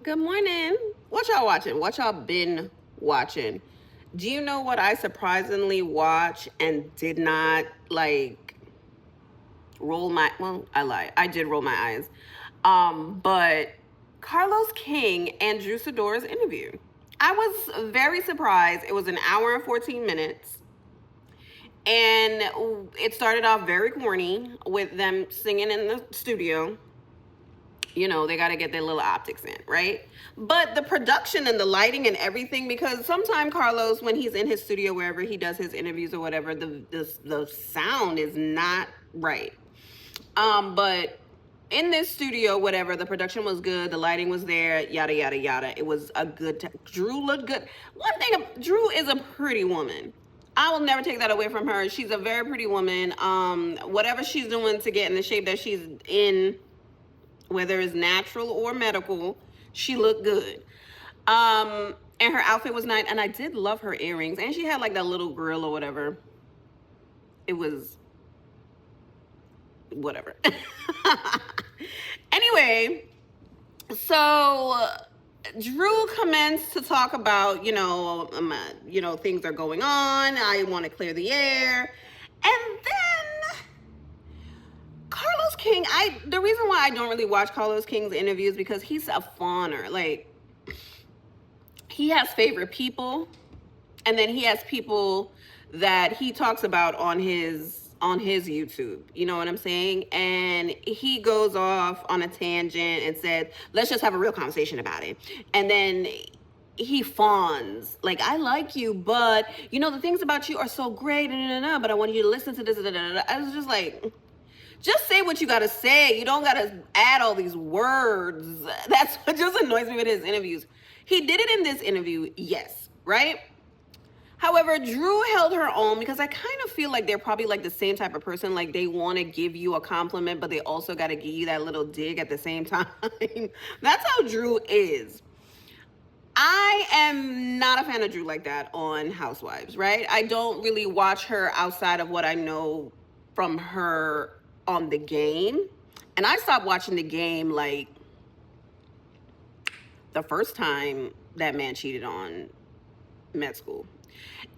Good morning. What y'all watching? What y'all been watching? Do you know what I surprisingly watch and did not like roll my I lied. I did roll my eyes. But Carlos King and Drew Sidora's interview. I was very surprised. It was an hour and 14 minutes. And it started off very corny with them singing in the studio. You know, they got to get their little optics in, right? But the production and the lighting and everything, because sometimes Carlos, when he's in his studio, wherever he does his interviews or whatever, the sound is not right. But in this studio, whatever, the production was good, the lighting was there, yada yada yada. It was a good. Drew looked good. One thing, Drew is a pretty woman. I will never take that away from her. She's a very pretty woman. Whatever she's doing to get in the shape that she's in, whether it's natural or medical, she looked good. And her outfit was nice, and I did love her earrings. And she had like that little grill or whatever. It was whatever. Anyway, so Drew commenced to talk about, things are going on. I want to clear the air. And then Carlos King, the reason why I don't really watch Carlos King's interviews because he's a fawner. Like, he has favorite people, and then he has people that he talks about on his YouTube. You know what I'm saying? And he goes off on a tangent and said, let's just have a real conversation about it. And then he fawns like, I like you, but the things about you are so great, but I want you to listen to this. I was just like, just say what you gotta say. You don't gotta add all these words. That's what just annoys me with his interviews. He did it in this interview, yes, right? However, Drew held her own because I kind of feel like they're probably like the same type of person. Like, they want to give you a compliment, but they also got to give you that little dig at the same time. That's how Drew is. I am not a fan of Drew like that on Housewives, right? I don't really watch her outside of what I know from her on The Game. And I stopped watching The Game like the first time that man cheated on med school.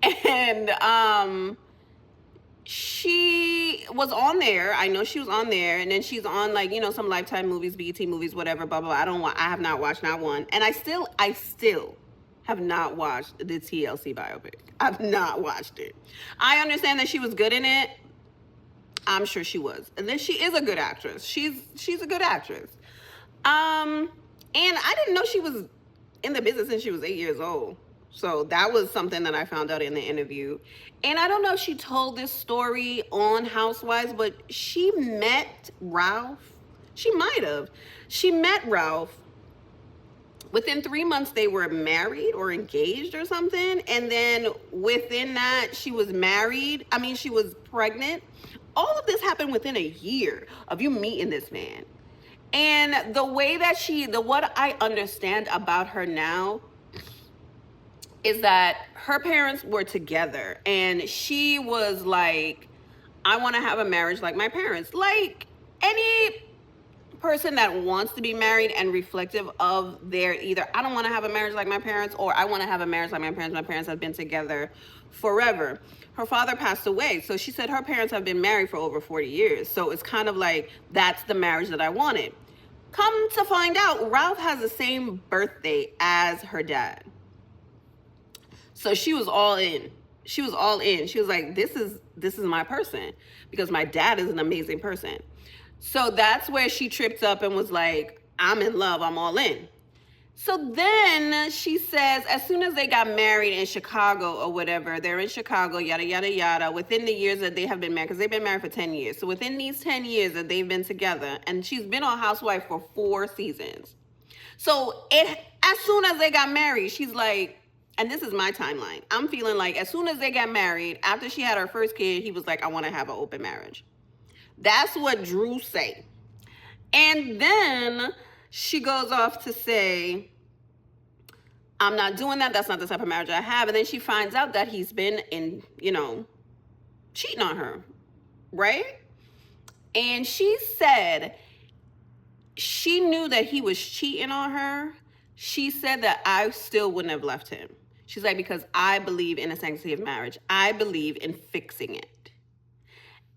And she was on there. I know she was on there, and then she's on like, some Lifetime movies, BET movies, whatever, blah blah. I have not watched not one. And I still have not watched the TLC biopic. I've not watched it. I understand that she was good in it. I'm sure she was. And then she is a good actress. She's a good actress. And I didn't know she was in the business since she was 8 years old. So that was something that I found out in the interview. And I don't know if she told this story on Housewives, but she met Ralph. She might have. She met Ralph. Within 3 months, they were married or engaged or something. And then within that, she was married. She was pregnant. All of this happened within a year of you meeting this man. And the way that what I understand about her now is that her parents were together, and she was like, I want to have a marriage like my parents. Like any person that wants to be married and reflective of their either, I don't want to have a marriage like my parents, or I want to have a marriage like my parents. My parents have been together forever. Her father passed away, so she said her parents have been married for over 40 years. So it's kind of like, that's the marriage that I wanted. Come to find out, Ralph has the same birthday as her dad. So she was all in. She was all in. She was like, this is my person, because my dad is an amazing person. So that's where she tripped up and was like, I'm in love, I'm all in. So then she says, as soon as they got married in Chicago or whatever, they're in Chicago, yada, yada, yada, within the years that they have been married, because they've been married for 10 years. So within these 10 years that they've been together, and she's been on Housewife for 4 seasons. So as soon as they got married, she's like, and this is my timeline, I'm feeling like as soon as they got married, after she had her first kid, he was like, I want to have an open marriage. That's what Drew say. And then she goes off to say, I'm not doing that. That's not the type of marriage I have. And then she finds out that he's been cheating on her, right? And she said she knew that he was cheating on her. She said that I still wouldn't have left him. She's like, because I believe in a sanctity of marriage. I believe in fixing it.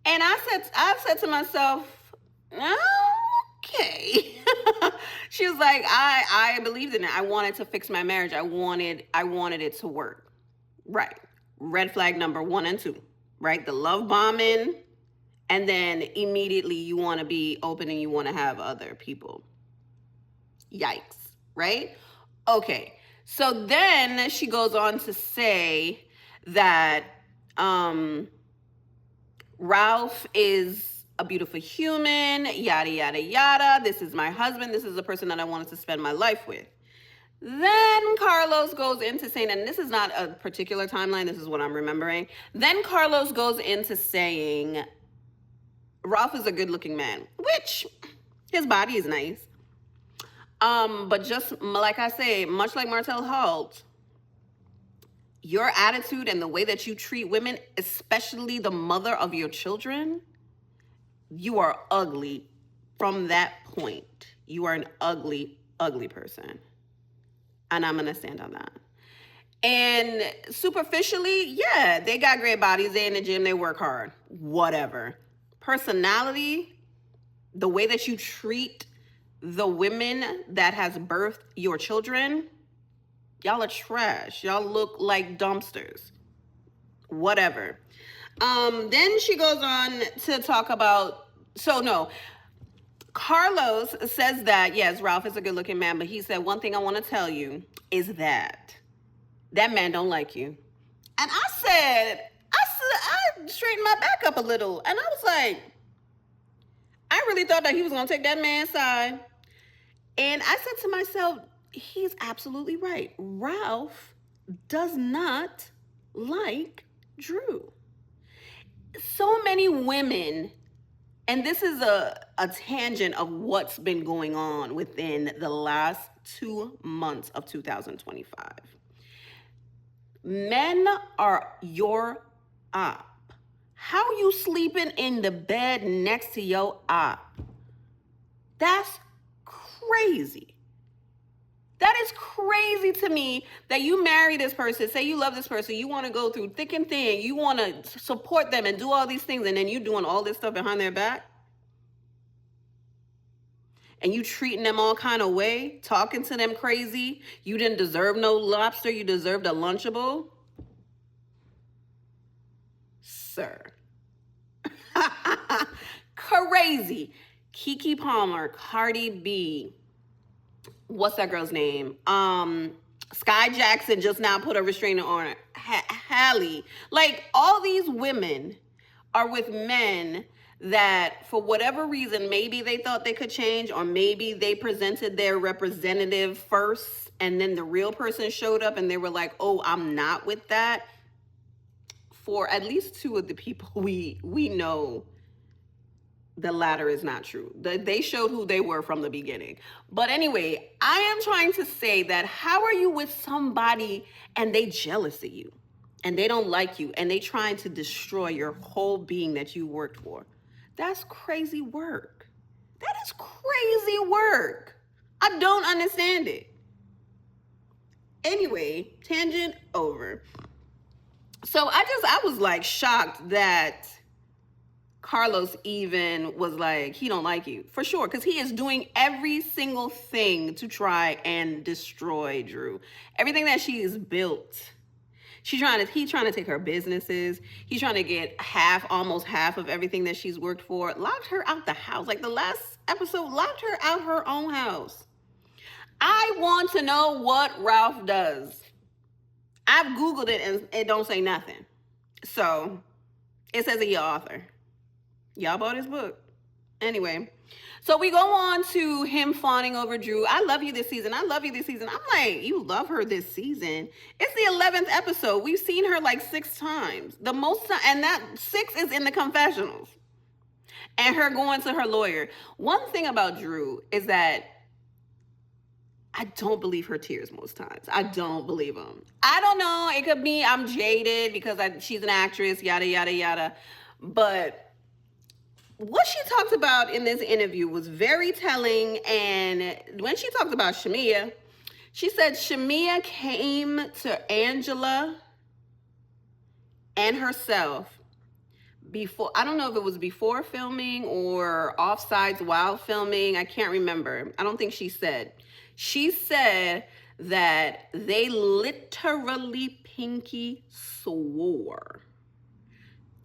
And I said to myself, okay. She was like, I believed in it. I wanted to fix my marriage. I wanted it to work. Right. Red flag number 1 and 2. Right? The love bombing. And then immediately you want to be open and you want to have other people. Yikes. Right? Okay. So then she goes on to say that Ralph is a beautiful human, yada, yada, yada. This is my husband. This is the person that I wanted to spend my life with. Then Carlos goes into saying, and this is not a particular timeline, this is what I'm remembering. Then Carlos goes into saying, Ralph is a good looking man, which his body is nice. But just like I say, much like Martell Holt, your attitude and the way that you treat women, especially the mother of your children, you are ugly from that point. You are an ugly, ugly person. And I'm going to stand on that. And superficially, yeah, they got great bodies. They're in the gym. They work hard. Whatever. Personality, the way that you treat the women that has birthed your children, y'all are trash. Y'all look like dumpsters. Whatever. Then she goes on to talk about, Carlos says that, yes, Ralph is a good looking man, but he said, one thing I want to tell you is that man don't like you. And I straightened my back up a little. And I was like, I really thought that he was going to take that man's side. And I said to myself, he's absolutely right. Ralph does not like Drew. So many women, and this is a tangent of what's been going on within the last 2 months of 2025. Men are your op. How you sleeping in the bed next to your op? That's crazy. That is crazy to me that you marry this person, say you love this person, you want to go through thick and thin, you want to support them and do all these things, and then you doing all this stuff behind their back? And you treating them all kind of way, talking to them crazy. You didn't deserve no lobster, you deserved a Lunchable. Sir. Crazy. Keke Palmer, Cardi B, what's that girl's name? Sky Jackson just now put a restraining order. Halle. Like, all these women are with men that, for whatever reason, maybe they thought they could change, or maybe they presented their representative first, and then the real person showed up and they were like, oh, I'm not with that. For at least 2 of the people we know, the latter is not true. They showed who they were from the beginning. But anyway, I am trying to say that how are you with somebody and they jealous of you and they don't like you and they trying to destroy your whole being that you worked for? That's crazy work. That is crazy work. I don't understand it. Anyway, tangent over. So I was like shocked that Carlos even was like, he don't like you. For sure, because he is doing every single thing to try and destroy Drew. Everything that she's built. He's trying to take her businesses. He's trying to get almost half of everything that she's worked for. Locked her out the house. Like the last episode, locked her out her own house. I want to know what Ralph does. I've Googled it and it don't say nothing. So it says he's an author. Y'all bought his book. Anyway, so we go on to him fawning over Drew. I love you this season. I love you this season. I'm like, you love her this season. It's the 11th episode. We've seen her like 6 times. The most time, and that 6 is in the confessionals. And her going to her lawyer. One thing about Drew is that I don't believe her tears most times. I don't believe them. I don't know. It could be I'm jaded because she's an actress, yada, yada, yada. But what she talked about in this interview was very telling. And when she talked about Shamia, She said Shamia came to Angela and herself before, I don't know if it was before filming or offsides while filming. I can't remember. I don't think she said. She said that they literally pinky swore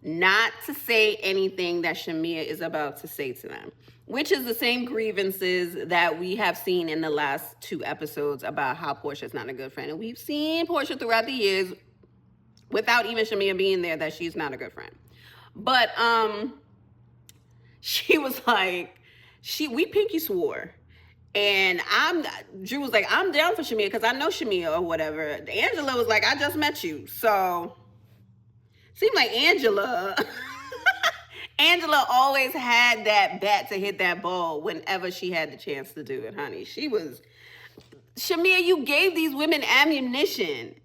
not to say anything that Shamia is about to say to them, which is the same grievances that we have seen in the last 2 episodes about how Portia's not a good friend. And we've seen Portia throughout the years, without even Shamia being there, that she's not a good friend. But she was like, we pinky swore. And Drew was like, I'm down for Shamia because I know Shamia or whatever. Angela was like, I just met you. So seemed like Angela always had that bat to hit that ball whenever she had the chance to do it, honey. Shamia, you gave these women ammunition.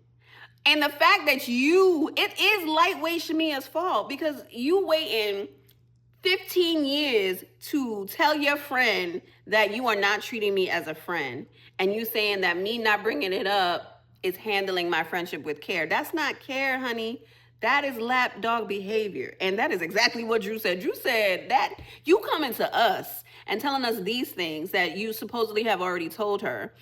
And the fact that it is lightweight Shamia's fault because you waiting 15 years to tell your friend that you are not treating me as a friend. And you saying that me not bringing it up is handling my friendship with care. That's not care, honey. That is lapdog behavior. And that is exactly what Drew said. Drew said that you coming to us and telling us these things that you supposedly have already told her.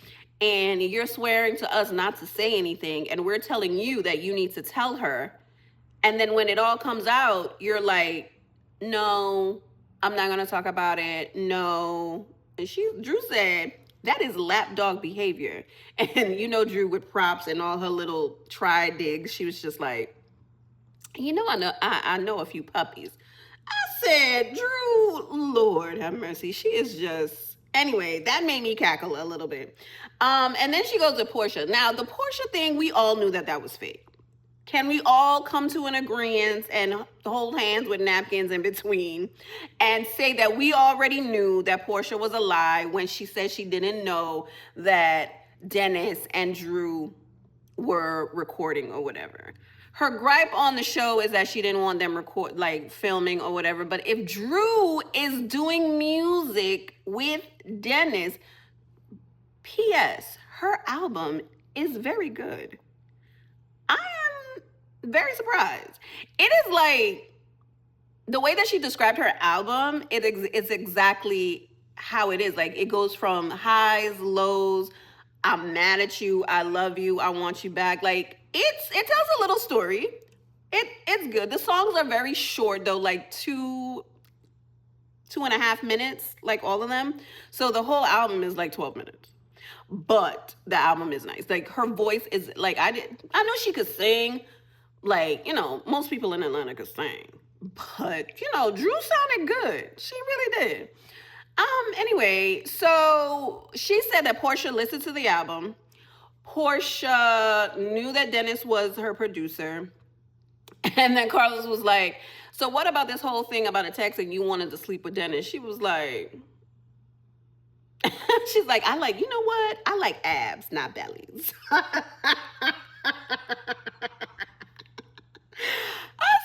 And you're swearing to us not to say anything. And we're telling you that you need to tell her. And then when it all comes out, you're like, no, I'm not going to talk about it. No. And Drew said, that is lapdog behavior. And you know, Drew with props and all her little try digs, she was just like, you know, I know a few puppies. I said, Drew, Lord have mercy. She is just, anyway, that made me cackle a little bit. And then she goes to Portia. Now, the Portia thing, we all knew that was fake. Can we all come to an agreement and hold hands with napkins in between and say that we already knew that Portia was a lie when she said she didn't know that Dennis and Drew were recording or whatever? Her gripe on the show is that she didn't want them filming or whatever. But if Drew is doing music with Dennis, P.S., her album is very good. I am very surprised. It is like, the way that she described her album, it's exactly how it is. Like, it goes from highs, lows, I'm mad at you, I love you, I want you back. Like, it tells a little story. It's good. The songs are very short though, like 2.5 minutes, like all of them. So the whole album is like 12 minutes. But the album is nice. Like, her voice is like, I know she could sing. Like, you know, most people in Atlanta could sing. But, you know, Drew sounded good. She really did. Anyway, so she said that Portia listened to the album. Portia knew that Dennis was her producer. And then Carlos was like, so what about this whole thing about a text and you wanted to sleep with Dennis? She was like, she's like, you know what? I like abs, not bellies. I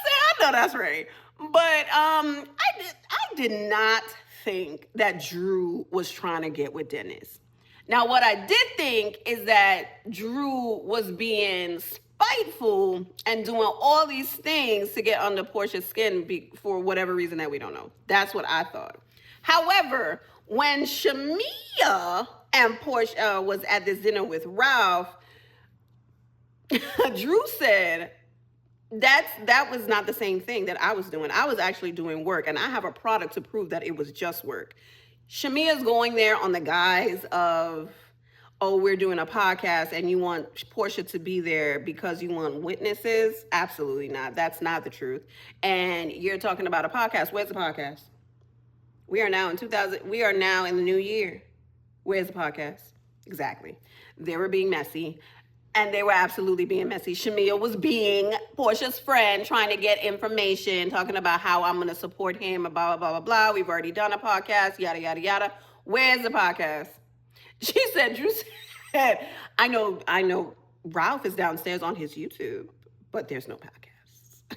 said, I know that's right. But I did not think that Drew was trying to get with Dennis. Now, what I did think is that Drew was being spiteful and doing all these things to get under Portia's skin for whatever reason that we don't know. That's what I thought. However, when Shamia and Portia was at this dinner with Ralph, Drew said, that was not the same thing that I was doing. I was actually doing work, and I have a product to prove that it was just work. Shamia's going there on the guise of, oh, we're doing a podcast and you want Portia to be there because you want witnesses. Absolutely not. That's not the truth. And you're talking about a podcast. Where's the podcast? We are now in the new year. Where's the podcast? Exactly. They were being messy. And they were absolutely being messy. Shamia was being Portia's friend, trying to get information, talking about how I'm going to support him, blah, blah, blah, blah, blah. We've already done a podcast, yada, yada, yada. Where's the podcast? She said, Drew said, I know Ralph is downstairs on his YouTube, but there's no podcast.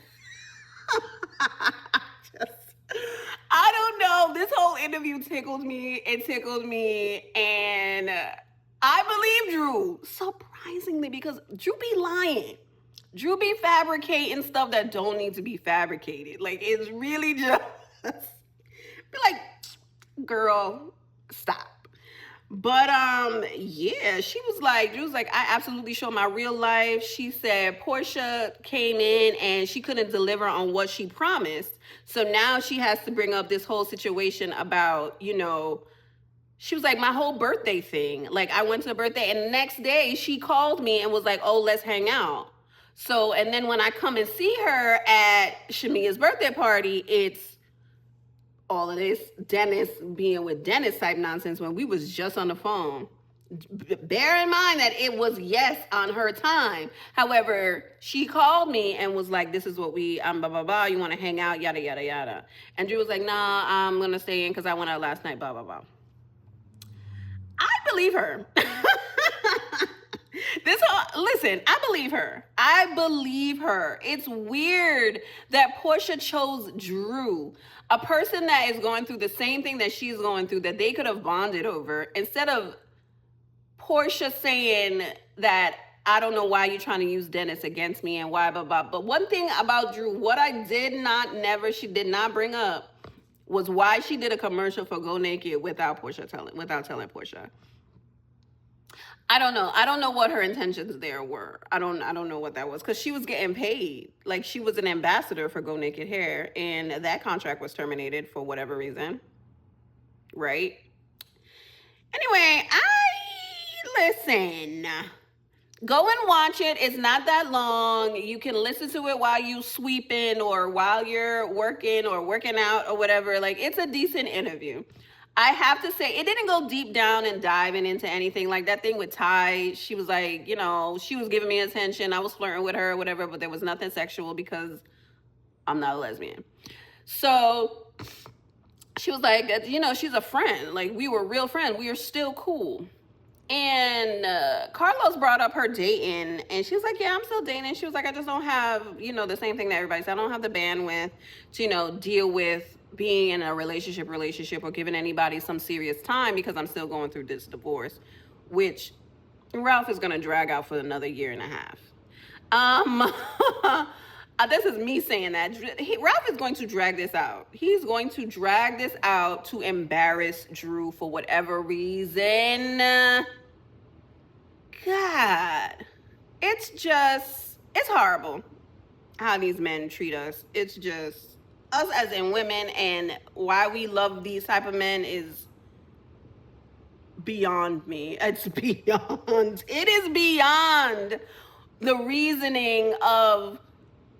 I don't know. This whole interview tickled me. It tickled me. And I believe Drew, surprisingly, because Drew be lying. Drew be fabricating stuff that don't need to be fabricated. Like, it's really just be like, girl, stop. But yeah, Drew was like, I absolutely showed my real life. She said Portia came in and she couldn't deliver on what she promised. So now she has to bring up this whole situation about, she was like, my whole birthday thing. Like, I went to the birthday, and the next day she called me and was like, oh, let's hang out. So, and then when I come and see her at Shamia's birthday party, it's all of this Dennis being with Dennis type nonsense when we was just on the phone. Bear in mind that it was yes on her time. However, she called me and was like, this is what we, blah, blah, blah. You want to hang out, yada, yada, yada. And Drew was like, nah, I'm going to stay in because I went out last night, blah, blah, blah. I believe her. Listen, I believe her. I believe her. It's weird that Portia chose Drew, a person that is going through the same thing that she's going through, that they could have bonded over, instead of Portia saying that I don't know why you're trying to use Dennis against me and why, blah, blah. But one thing about Drew, what I she did not bring up was why she did a commercial for Go Naked without telling Portia. I don't know. I don't know what her intentions there were. I don't know what that was, because she was getting paid. Like, she was an ambassador for Go Naked Hair, and that contract was terminated for whatever reason. Right? Anyway, listen. Go and watch it. It's not that long. You can listen to it while you sweeping or while you're working or working out or whatever. Like, it's a decent interview. I have to say, it didn't go deep down and diving into anything. Like that thing with Ty, she was like, she was giving me attention. I was flirting with her or whatever, but there was nothing sexual because I'm not a lesbian. So she was like, she's a friend. Like, we were real friends. We are still cool. And Carlos brought up her dating, and she was like, yeah, I'm still dating. She was like, I just don't have, the same thing that everybody said. I don't have the bandwidth to, deal with being in a relationship or giving anybody some serious time because I'm still going through this divorce, which Ralph is going to drag out for another year and a half. This is me saying that. Ralph is going to drag this out. He's going to drag this out to embarrass Drew for whatever reason. God, it's horrible how these men treat us. It's just, us as in women, and why we love these type of men is beyond me. It is beyond the reasoning of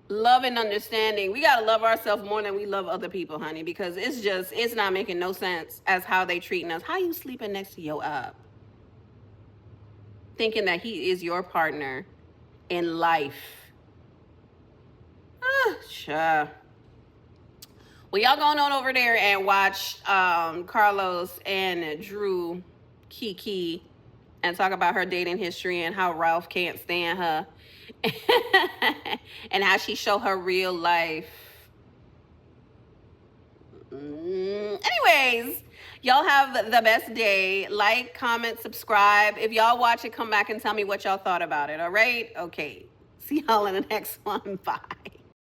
love and understanding. We gotta love ourselves more than we love other people, honey, because it's not making no sense as how they treating us. How you sleeping next to your up? Thinking that he is your partner in life. Sure. Well, y'all going on over there and watch Carlos and Drew Kiki and talk about her dating history and how Ralph can't stand her and how she show her real life. Anyways, y'all have the best day. Like, comment, subscribe. If y'all watch it, come back and tell me what y'all thought about it, all right? Okay. See y'all in the next one. Bye.